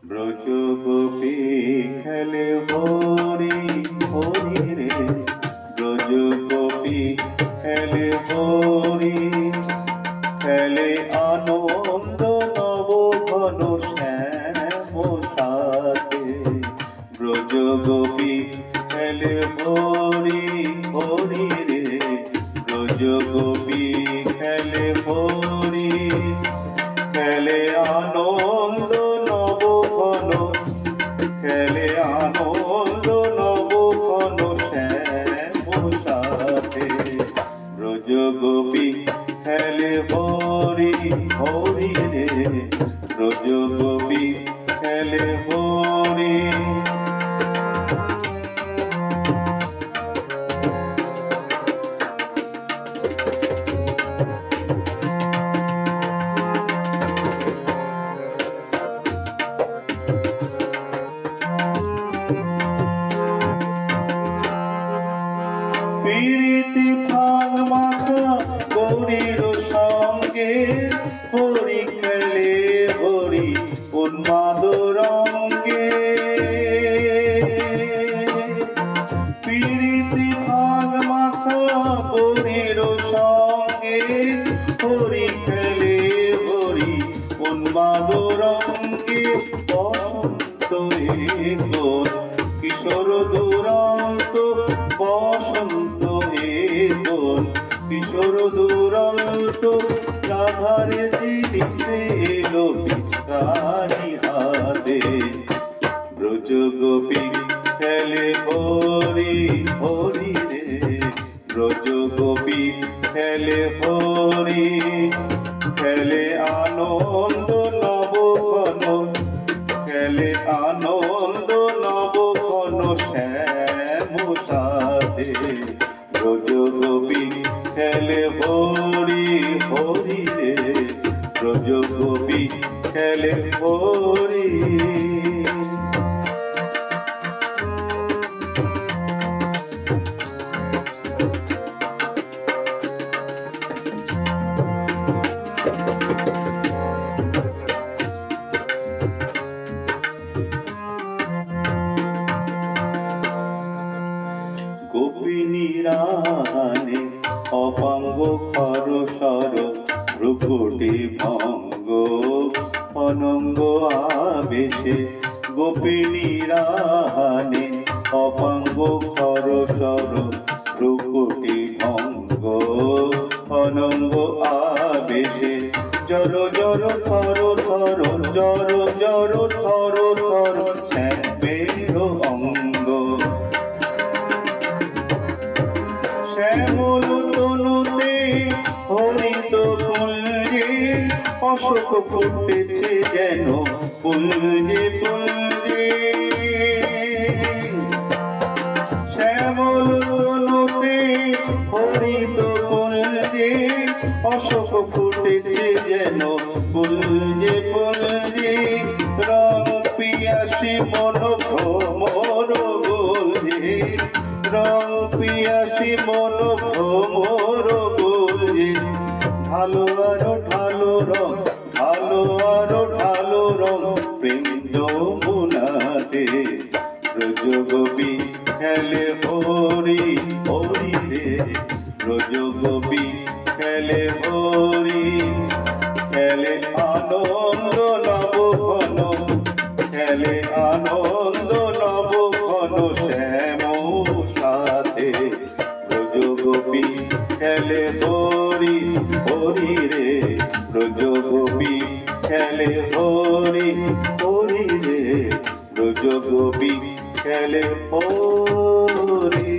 ব্রজ গোপী খেলে হরি হরি রে, ব্রজ গোপী খেলে হরি, খেলে আনন্দ নব ঘন শ্যাম সাথে। ব্রজ গোপী খেলে হরি হরি রে, ব্রজ গোপী খেলে হরি, খেলে আনন্দ নব ঘন, খেলে আনন্দ নব ঘন শ্যাম সাথে। ব্রজ গোপী খেলে হরি হরি রে, ব্রজ গোপী খেলে হরি। পীড়িতি ভাগ মাখা গৌরীর সঙ্গে, হরি খেলে হরি উন্মাদ রঙ্গে। পীড়িতি ভাগ মাখা গৌরীর সঙ্গে, হরি খেলে হরি উন্মাদ রঙ্গে। বসন্ত এগোন কিশোর দুরন্ত, বসন্ত এগোন কিশোর দুরন্ত। রাধারে দিদিতে এলো ভিক্ষারি হাতে। ব্রজ গোপী খেলে হরি হরি রে, ব্রজ গোপী খেলে হরি, খেলে আনন্দ নব ঘন, খেলে আনন্দ নব ঘন শ্যাম সাথে। ব্রজ গোপী খেলে হরি হরি রে, ব্রজ গোপী খেলে হরি। গোপিনীরানে অপাঙ্গ খর সর, ভ্রুকুটি ভঙ্গ অনঙ্গ আবেশে। গোপিনীরানে অপাঙ্গ খর সর, ভ্রুকুটি ভঙ্গ অনঙ্গ আবেশে। জর জর থর থর, জর জর থর থর শ্যামের অঙ্গ। শ্যামল তনুতে হরিত কুঞ্জে, অশোক ফুটেছে যেন পুঞ্জে পুঞ্জে। শ্যামল তনুতে হরিত কুঞ্জে, অশোক ফুটেছে যেন পুঞ্জে পুঞ্জে। রং পিয়াসী মন ভ্রমর গোলজে, রং পিয়াসী মন ভ্রমর গোলজে। ঢালো আরো ঢালো রং, ঢালো আরো ঢালো রং প্রেম যমুনাতে। ব্রজ গোপী খেলে হরি হরি রে, ব্রজ গোপী খেলে হরি, খেলে আনন্দ নব ঘন, খেলে আনন্দ নব ঘন শ্যাম সাথে। ব্রজ গোপী খেলে হরি হরি রে, ব্রজ গোপী খেলে হরি হরি রে, ব্রজ গোপী খেলে হরি।